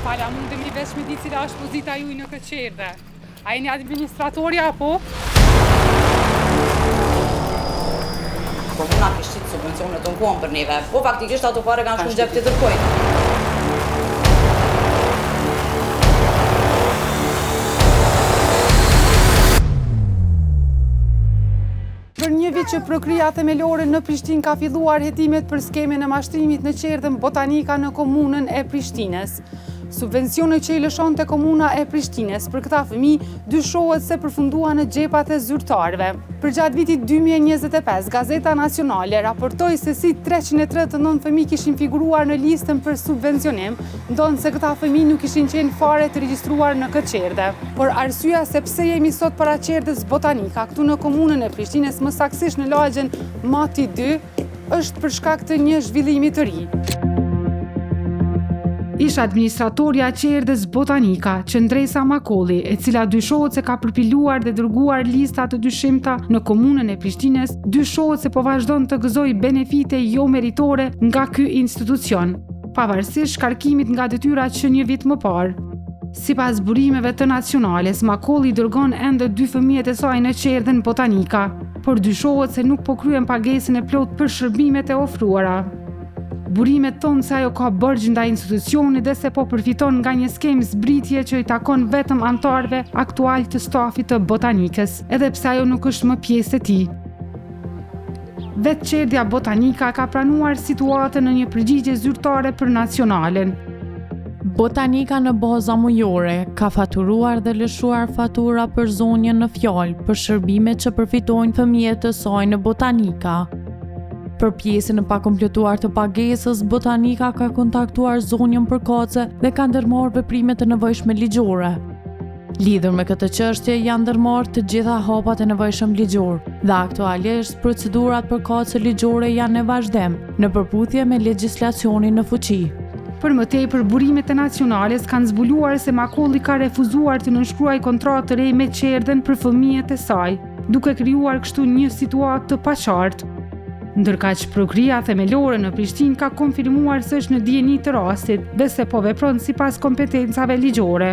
Fala, mundemi veç me di cila është pozita juaj në Këqerdhe. A jeni administratorja apo? Komuna kishtit subvencionet të nkuan për neve, po faktikisht ato pare kanë shku në gjep të tërkojnë. Për një vit që prokria themelore në Prishtinë ka filluar hetimet për skemen e mashtrimit në Qerdhen Botanika në komunën e Prishtinës. Subvencionet që i lëshon të komuna e Prishtinës për këta fëmijë dyshohet se përfundua në gjepat e zyrtarëve. Për gjatë vitit 2025, Gazeta Nacionale raportoi se si 339 fëmijë kishin figuruar në listën për subvencionim, ndonë se këta fëmijë nuk ishin qenë fare të regjistruar në Këqerdhe. Por arsyeja se pse jemi sot para Qerdhës Botanika, këtu në komunën e Prishtinës, më saktësisht në lagjen Mati 2, është për shkak të një zhvillimi të ri. Ish administratorja Qerdhës Botanika, Qëndresa Makolli, e cila dyshohet se ka përpiluar dhe dërguar lista të dyshimta në komunën e Prishtinës, dyshohet se po vazhdon të gëzoj benefite jo meritore nga ky institucion, pavarësisht shkarkimit nga detyrat që një vit më parë. Sipas burimeve të nacionales, Makolli dërgon ende 2 fëmijët e saj në Qerdhen Botanika, por dyshohet se nuk po kryen pagesën e plot për shërbimet e ofruara. Burimet thonë se ajo ka bërgj ndaj institucionit dhe se po përfiton nga një skemë zbritje që i takon vetëm anëtarëve aktual të stafit të Botanikës, edhe pse ajo nuk është më pjesë e tij. Vetë Qerdhja Botanika ka pranuar situatën në një përgjigje zyrtare për Nacionalen. Botanika në baza mujore ka faturuar dhe lëshuar fatura për zonjën në fjalë për shërbimet që përfitojnë fëmijët e saj në Botanika. Për pjesën e pakompletuar të pagesës, Botanika ka kontaktuar zonjën përkatëse dhe ka ndërmarrë veprimet të nevojshme ligjore. Lidhur me këtë çështje janë ndërmarrë të gjitha hapat e nevojshëm ligjor dhe aktualisht procedurat përkatëse ligjore janë në vazhdim në përputhje me legjislacionin në fuqi. Për më tepër, burimet e nacionales kanë zbuluar se Makolli ka refuzuar të nënshkruajë kontratë të re me Qerdhen për fëmijët e saj, duke krijuar kështu një situatë të paqartë. Ndërkaq prokria themelore në Prishtinë ka konfirmuar se është në dijeni të rastit dhe se po vepron sipas kompetencave ligjore.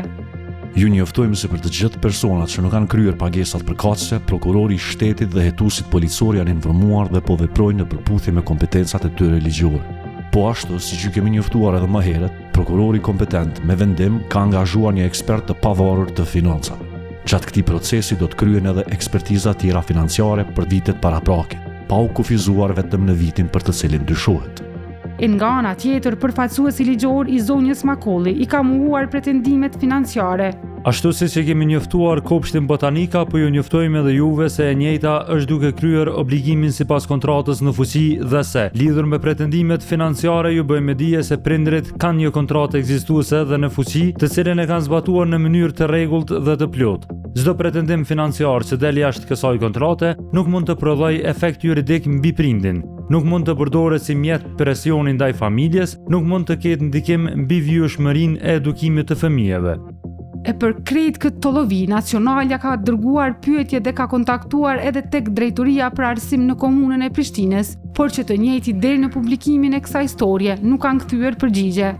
Ju njoftojmë se për të gjithë personat që nuk kanë kryer pagesat përkatëse, prokurori i shtetit dhe hetuesit policor janë informuar dhe po veprojnë në përputhje me kompetencat e tyre ligjore. Po ashtu, siç ju kemi njoftuar edhe më herët, prokurori kompetent me vendim ka angazhuar një ekspert të pavarur të financave. Gjatë këtij procesi do të kryen edhe ekspertiza tjera financiare për vitet paraprake, pa u kufizuar vetëm në vitin për të cilin dyshohet. Nga ana tjetër, përfaqësuesi ligjor i zonjës Makolli i ka mohuar pretendimet financiare. Ashtu siç e kemi njoftuar kopshtin Botanika, po ju njoftojmë edhe juve se e njëjta është duke kryer obligimin sipas kontratës në fuqi dhe se, lidhur me pretendimet financiare, ju bëjmë dije se prindrit kanë një kontratë ekzistuese dhe në fuqi, të cilën e kanë zbatuar në mënyrë të rregullt dhe të plotë. Çdo pretendim financiar që del jashtë kësaj kontrate nuk mund të prodhojë efekt juridik mbi prindin, nuk mund të përdoret si mjet presioni ndaj familjes, nuk mund të ketë ndikim mbi vjeshmërinë e edukimit të fëmijëve. E për krejt këtë të lovi, Nacionalja ka dërguar pyetje dhe ka kontaktuar edhe tek drejtoria për arsim në komunën e Prishtinës, por që të njëjtit deri në publikimin e kësaj historie nuk kanë kthyer përgjigje.